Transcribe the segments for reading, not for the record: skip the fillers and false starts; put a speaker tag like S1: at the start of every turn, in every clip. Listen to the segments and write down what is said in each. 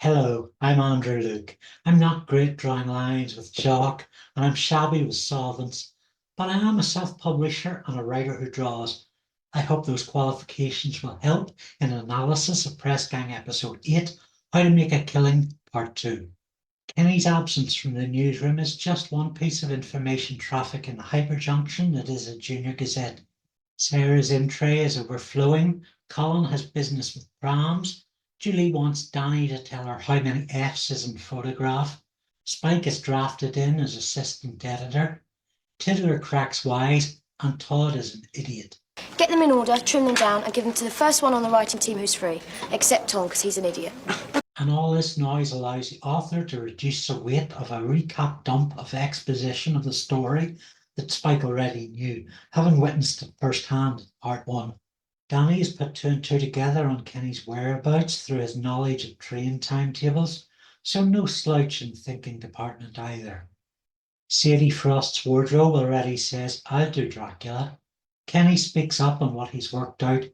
S1: Hello, I'm Andree Luke. I'm not great drawing lines with chalk, and I'm shabby with solvents, but I am a self-publisher and a writer who draws. I hope those qualifications will help in analysis of Press Gang Episode 8, How to Make a Killing, Part 2. Kenny's absence from the newsroom is just one piece of information traffic in the hyperjunction that is a junior gazette. Sarah's in tray is overflowing, Colin has business with prams, Julie wants Danny to tell her how many F's is in photograph, Spike is drafted in as assistant editor, Tiddler cracks wise, and Todd is an idiot.
S2: Get them in order, trim them down, and give them to the first one on the writing team who's free, except Tom, because he's an idiot.
S1: And all this noise allows the author to reduce the weight of a recap dump of exposition of the story that Spike already knew, having witnessed it firsthand in Part 1. Danny has put two and two together on Kenny's whereabouts through his knowledge of train timetables, so no slouch in the thinking department either. Sadie Frost's wardrobe already says, I'll do Dracula. Kenny speaks up on what he's worked out.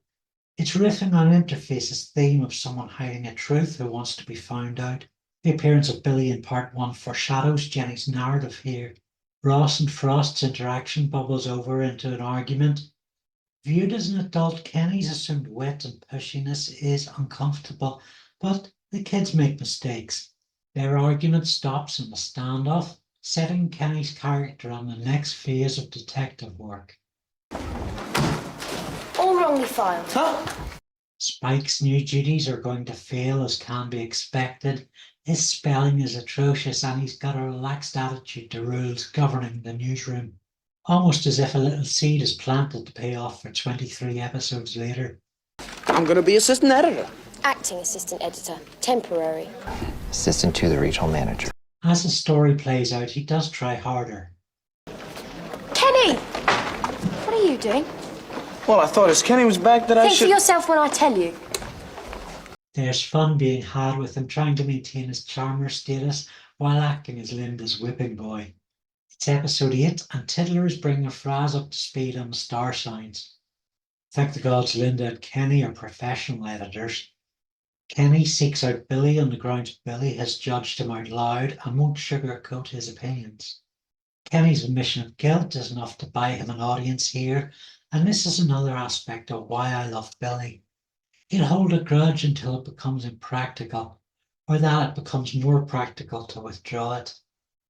S1: It's riffing on Interface's theme of someone hiding a truth who wants to be found out. The appearance of Billy in Part 1 foreshadows Jenny's narrative here. Ross and Frost's interaction bubbles over into an argument. Viewed as an adult, Kenny's assumed wit and pushiness is uncomfortable, but the kids make mistakes. Their argument stops in a standoff, setting Kenny's character on the next phase of detective work.
S2: All wrongly filed.
S3: Huh?
S1: Spike's new duties are going to fail as can be expected. His spelling is atrocious and he's got a relaxed attitude to rules governing the newsroom, almost as if a little seed is planted to pay off for 23 episodes later.
S3: I'm going to be assistant editor.
S2: Acting assistant editor. Temporary.
S4: Assistant to the regional manager.
S1: As the story plays out, he does try harder.
S2: Kenny! What are you doing?
S3: Well, I thought as Kenny was back that I
S2: Think
S3: should...
S2: for yourself when I tell you.
S1: There's fun being had with him trying to maintain his charmer status while acting as LYNDA's whipping boy. It's episode 8 and Tiddler is bringing Fraz up to speed on the star signs. Thank the gods LYNDA and Kenny are professional editors. Kenny seeks out Billy on the grounds Billy has judged him out loud and won't sugarcoat his opinions. Kenny's admission of guilt is enough to buy him an audience here, and this is another aspect of why I love Billy. He'll hold a grudge until it becomes impractical, or that it becomes more practical to withdraw it,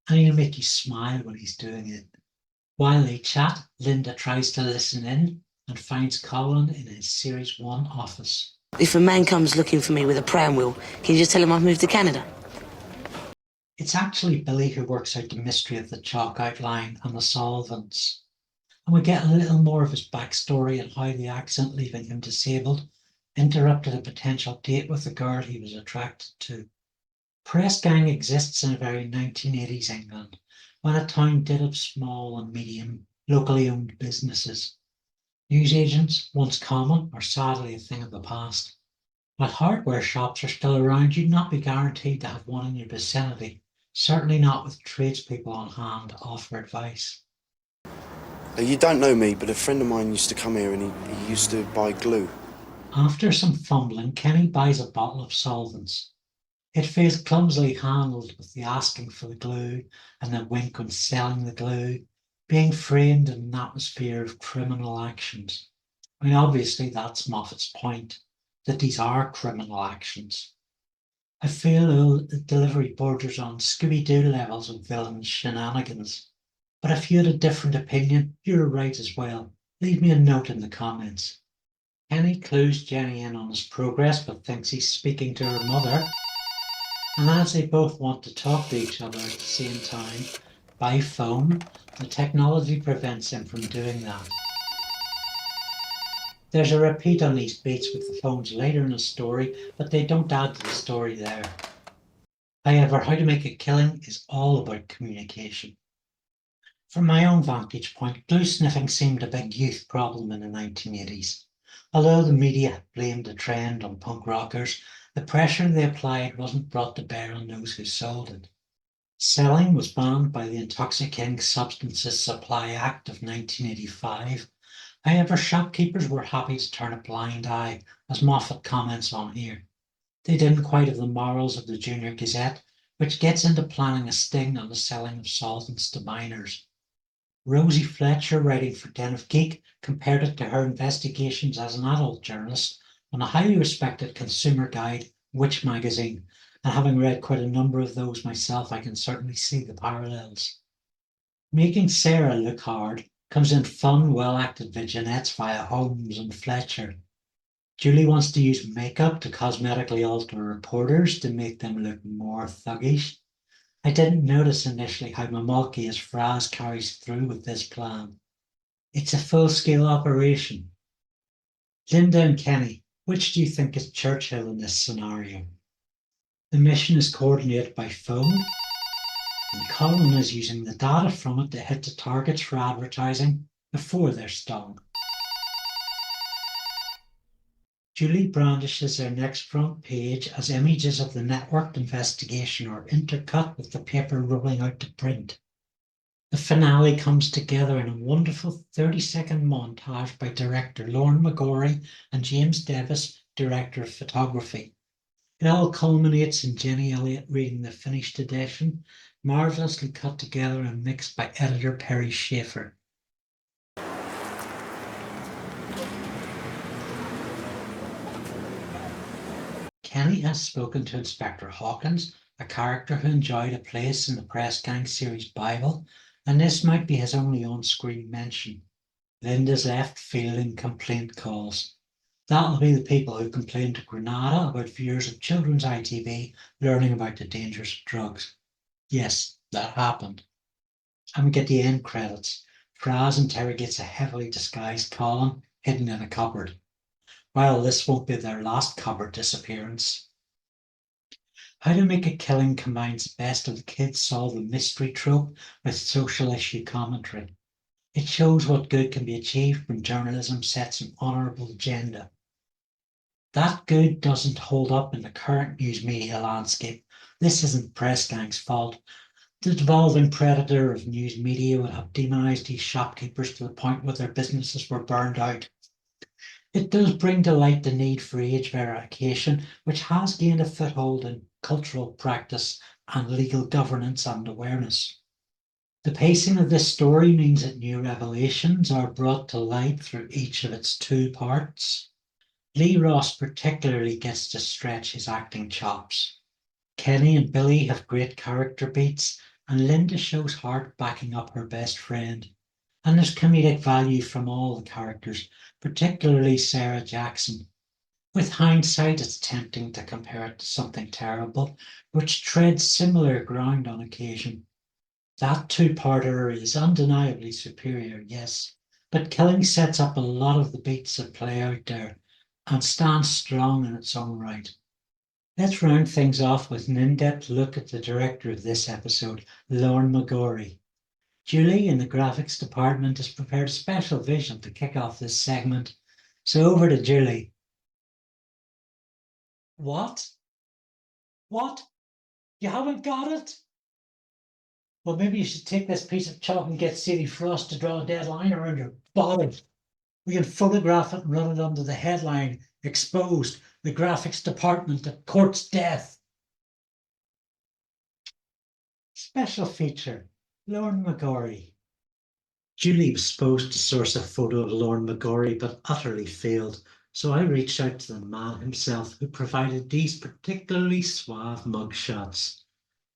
S1: and he'll make you smile when he's doing it. While they chat, LYNDA tries to listen in and finds Colin in his Series 1 office.
S5: If a man comes looking for me with a pram wheel, can you just tell him I've moved to Canada?
S1: It's actually Billy who works out the mystery of the chalk outline and the solvents. And we get a little more of his backstory and how the accident leaving him disabled interrupted a potential date with the girl he was attracted to. Press Gang exists in a very 1980s England, when a town did have small and medium, locally owned businesses. Newsagents, once common, are sadly a thing of the past. While hardware shops are still around, you'd not be guaranteed to have one in your vicinity, certainly not with tradespeople on hand to offer advice.
S6: You don't know me, but a friend of mine used to come here and he used to buy glue.
S1: After some fumbling, Kenny buys a bottle of solvents. It feels clumsily handled with the asking for the glue and the wink when selling the glue, being framed in an atmosphere of criminal actions. I mean, obviously that's Moffat's point, that these are criminal actions. I feel the delivery borders on Scooby-Doo levels of villain's shenanigans. But if you had a different opinion, you're right as well. Leave me a note in the comments. Kenny clues Jenny in on his progress, but thinks he's speaking to her mother. And as they both want to talk to each other at the same time, by phone, the technology prevents him from doing that. There's a repeat on these beats with the phones later in the story, but they don't add to the story there. However, How to Make a Killing is all about communication. From my own vantage point, glue sniffing seemed a big youth problem in the 1980s. Although the media blamed the trend on punk rockers, the pressure they applied wasn't brought to bear on those who sold it. Selling was banned by the Intoxicating Substances Supply Act of 1985. However, shopkeepers were happy to turn a blind eye, as Moffat comments on here. They didn't quite have the morals of the Junior Gazette, which gets into planning a sting on the selling of solvents to minors. Rosie Fletcher, writing for Den of Geek, compared it to her investigations as an adult journalist on a highly respected consumer guide, Witch Magazine, and having read quite a number of those myself, I can certainly see the parallels. Making Sarah look hard comes in fun, well-acted vignettes via Holmes and Fletcher. Julie wants to use makeup to cosmetically alter reporters to make them look more thuggish. I didn't notice initially how Mamalki as Fraz carries through with this plan. It's a full-scale operation. Linda and Kenny, which do you think is Churchill in this scenario? The mission is coordinated by phone, and Colin is using the data from it to hit the targets for advertising before they're stung. Julie brandishes their next front page as images of the networked investigation are intercut with the paper rolling out to print. The finale comes together in a wonderful 30-second montage by director Lorne Magory and James Davis, director of photography. It all culminates in Jenny Elliott reading the finished edition, marvelously cut together and mixed by editor Perry Schaefer. Kenny has spoken to Inspector Hawkins, a character who enjoyed a place in the Press Gang series Bible, and this might be his only on-screen mention. Linda's left fielding complaint calls. That'll be the people who complain to Granada about viewers of children's ITV learning about the dangers of drugs. Yes, that happened. And we get the end credits. Fraz interrogates a heavily disguised Colin hidden in a cupboard. Well, this won't be their last cupboard disappearance. How to Make a Killing combines the best of the kids solve a mystery trope with social issue commentary. It shows what good can be achieved when journalism sets an honourable agenda. That good doesn't hold up in the current news media landscape. This isn't Press Gang's fault. The devolving predator of news media would have demonised these shopkeepers to the point where their businesses were burned out. It does bring to light the need for age verification, which has gained a foothold in cultural practice and legal governance and awareness. The pacing of this story means that new revelations are brought to light through each of its two parts. Lee Ross particularly gets to stretch his acting chops. Kenny and Billy have great character beats, and Linda shows heart backing up her best friend. And there's comedic value from all the characters, particularly Sarah Jackson. With hindsight, it's tempting to compare it to Something Terrible, which treads similar ground on occasion. That two-parter is undeniably superior, yes, but Killing sets up a lot of the beats that play out there and stands strong in its own right. Let's round things off with an in-depth look at the director of this episode, Lorne Magory. Julie in the graphics department has prepared a special vision to kick off this segment. So over to Julie. What? What? You haven't got it? Well, maybe you should take this piece of chalk and get Sadie Frost to draw a dead line around your bottom. We can photograph it and run it under the headline, Exposed, the graphics department at court's death. Special feature, Lorne Magory. Julie was supposed to source a photo of Lorne Magory, but utterly failed, so I reached out to the man himself who provided these particularly suave mugshots.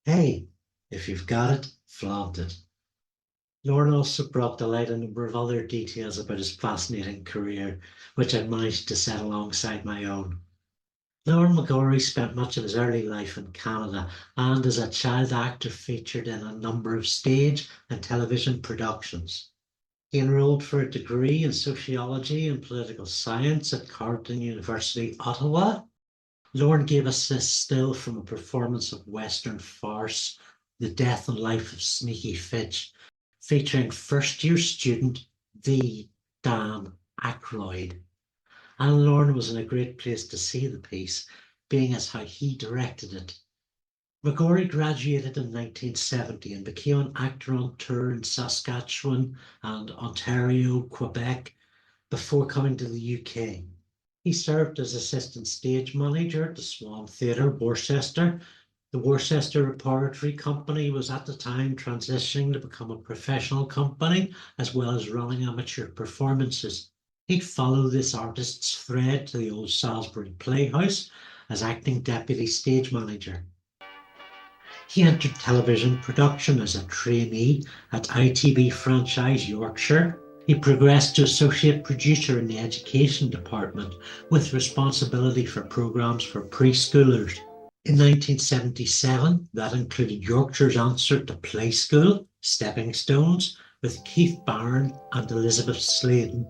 S1: Hey, if you've got it, flaunt it. Lorne also brought to light a number of other details about his fascinating career, which I'd managed to set alongside my own. Lorne Magory spent much of his early life in Canada and as a child actor featured in a number of stage and television productions. He enrolled for a degree in sociology and political science at Carleton University, Ottawa. Lorne gave us this still from a performance of Western farce, The Death and Life of Sneaky Fitch, featuring first-year student the Dan Aykroyd. And Lorne was in a great place to see the piece, being as how he directed it. Magory graduated in 1970 and became an actor on tour in Saskatchewan and Ontario, Quebec, before coming to the UK. He served as assistant stage manager at the Swan Theatre, Worcester. The Worcester Repertory Company was at the time transitioning to become a professional company, as well as running amateur performances. He'd follow this artist's thread to the old Salisbury Playhouse as acting deputy stage manager. He entered television production as a trainee at ITV franchise Yorkshire. He progressed to associate producer in the education department with responsibility for programmes for preschoolers. In 1977, that included Yorkshire's answer to Play School, Stepping Stones, with Keith Barron and Elizabeth Sladen.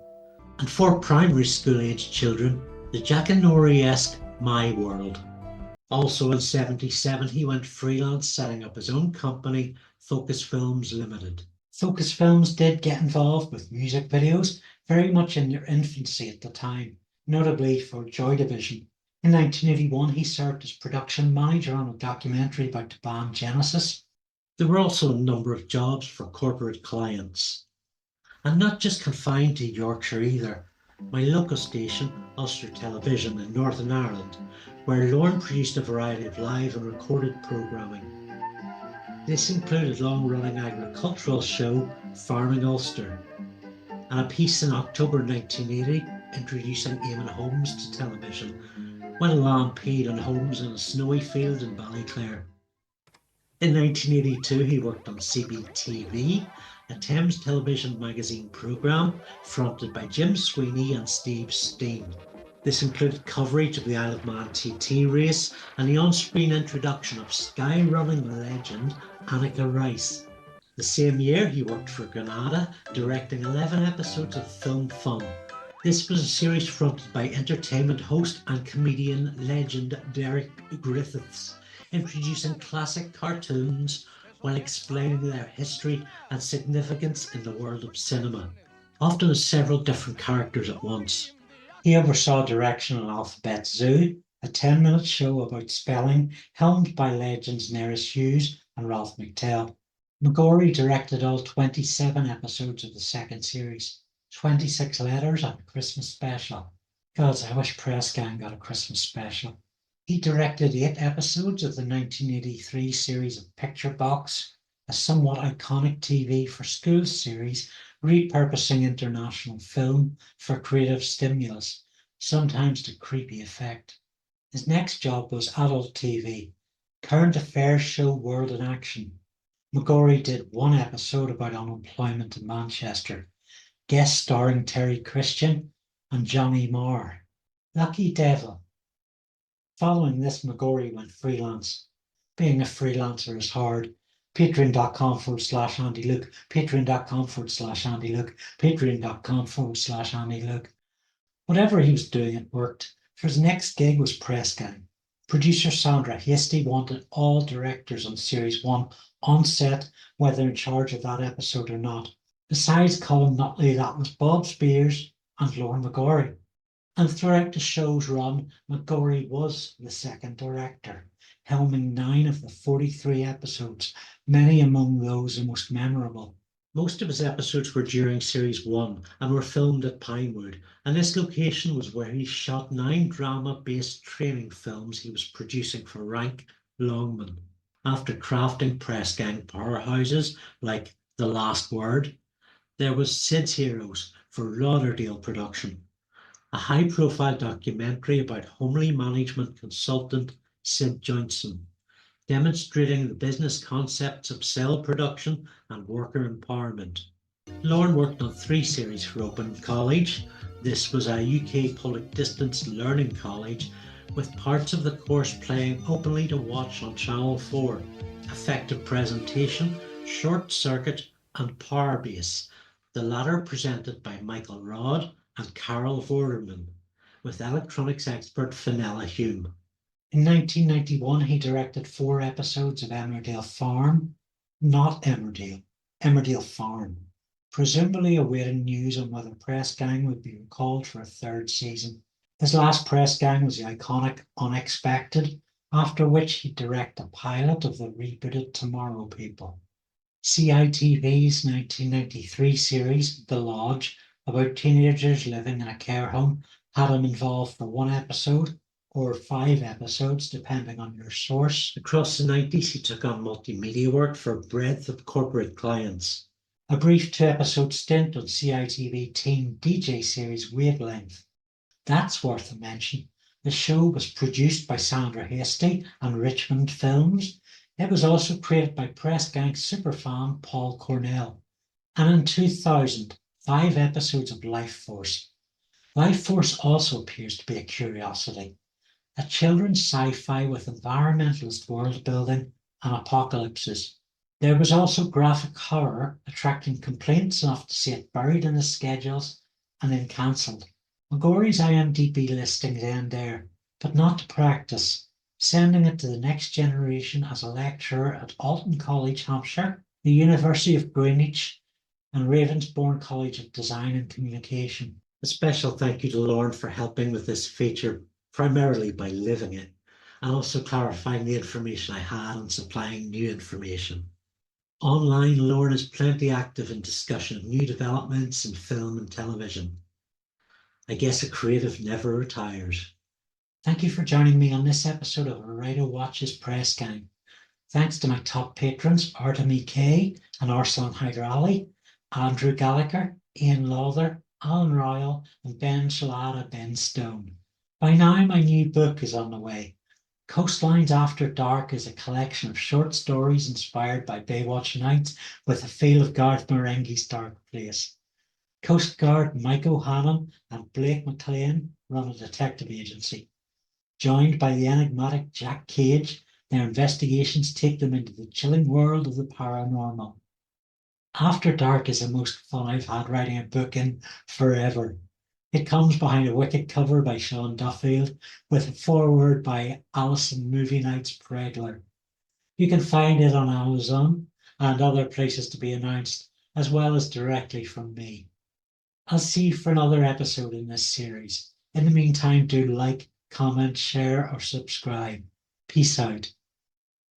S1: And for primary school-aged children, the Jackanory-esque My World. Also in 77, he went freelance, setting up his own company, Focus Films Limited. Focus Films did get involved with music videos, very much in their infancy at the time, notably for Joy Division. In 1981, he served as production manager on a documentary about the band Genesis. There were also a number of jobs for corporate clients. And not just confined to Yorkshire either. My local station, Ulster Television in Northern Ireland, where Lorne produced a variety of live and recorded programming. This included long-running agricultural show Farming Ulster, and a piece in October 1980 introducing Eamon Holmes to television, when a lamb peed on Holmes in a snowy field in Ballyclare. In 1982, he worked on CBTV, a Thames Television magazine programme fronted by Jim Sweeney and Steve Steen. This included coverage of the Isle of Man TT race and the on-screen introduction of skyrunning legend Annika Rice. The same year, he worked for Granada, directing 11 episodes of Film Fun. This was a series fronted by entertainment host and comedian legend Derek Griffiths, introducing classic cartoons while explaining their history and significance in the world of cinema, often as several different characters at once. He oversaw direction on Alphabet Zoo, a 10-minute show about spelling, helmed by legends Nerys Hughes and Ralph McTell. Magory directed all 27 episodes of the second series, 26 letters and a Christmas special. Gods, I wish Press Gang got a Christmas special. He directed 8 episodes of the 1983 series of Picture Box, a somewhat iconic TV for schools series repurposing international film for creative stimulus, sometimes to creepy effect. His next job was adult TV, current affairs show World in Action. Magory did 1 episode about unemployment in Manchester, guest starring Terry Christian and Johnny Marr. Lucky devil. Following this, Magory went freelance. Being a freelancer is hard. Patreon.com/Andy Luke, Patreon.com/Andy Luke, Patreon.com/Andy Luke. Whatever he was doing, it worked. For his next gig was Press Gang. Producer Sandra Hasty wanted all directors on Series 1 on set, whether in charge of that episode or not. Besides Colin Nutley, that was Bob Spears and Lorne Magory. And throughout the show's run, Magory was the second director, helming 9 of the 43 episodes, many among those the most memorable. Most of his episodes were during Series 1 and were filmed at Pinewood, and this location was where he shot 9 drama-based training films he was producing for Rank Longman. After crafting Press Gang powerhouses like The Last Word, there was Sid's Heroes for Lauderdale production, a high-profile documentary about homely management consultant Sid Johnson, demonstrating the business concepts of cell production and worker empowerment. Lorne worked on 3 series for Open College. This was a UK public distance learning college with parts of the course playing openly to watch on Channel 4. Effective Presentation, Short Circuit and Power Base, the latter presented by Michael Rodd and Carol Vorderman, with electronics expert Fenella Hume. In 1991, he directed 4 episodes of Emmerdale Farm, not Emmerdale, Emmerdale Farm, presumably awaiting news on whether Press Gang would be recalled for a 3rd season. His last Press Gang was the iconic Unexpected, after which he'd direct a pilot of the rebooted Tomorrow People. CITV's 1993 series, The Lodge, about teenagers living in a care home, Had him involved for 1 episode or 5 episodes, depending on your source. Across the 90s, he took on multimedia work for a breadth of corporate clients. A brief 2-episode stint on CITV teen DJ series Wavelength. That's worth a mention. The show was produced by Sandra Hasty and Richmond Films. It was also created by Press Gang superfan Paul Cornell. And in 2000, 5 episodes of Life Force. Life Force also appears to be a curiosity. A children's sci-fi with environmentalist world building and apocalypses. There was also graphic horror, attracting complaints enough to see it buried in the schedules and then cancelled. Magory's IMDb listings end there, but not to practice, sending it to the next generation as a lecturer at Alton College, Hampshire, the University of Greenwich, and Ravensbourne College of Design and Communication. A special thank you to Lorne for helping with this feature, primarily by living it, and also clarifying the information I had and supplying new information. Online, Lorne is plenty active in discussion of new developments in film and television. I guess a creative never retires. Thank you for joining me on this episode of Writer Watches Press Gang. Thanks to my top patrons, Artemiy K and Arsalan Haider, Andrew Gallagher, Ian Lawther, Alan Rowell, and benchilada Ben Stone. By now, my new book is on the way. Coastlines After Dark is a collection of short stories inspired by Baywatch Nights with a feel of Garth Marenghi's Dark Place. Coast Guard Mike O'Hanlon and Blake McLean run a detective agency. Joined by the enigmatic Jack Cage, their investigations take them into the chilling world of the paranormal. After Dark is the most fun I've had writing a book in forever. It comes behind a wicked cover by Sean Duffield with a foreword by Alison Movie Nights Pregler. You can find it on Amazon and other places to be announced, as well as directly from me. I'll see you for another episode in this series. In the meantime, do like, comment, share, or subscribe. Peace out.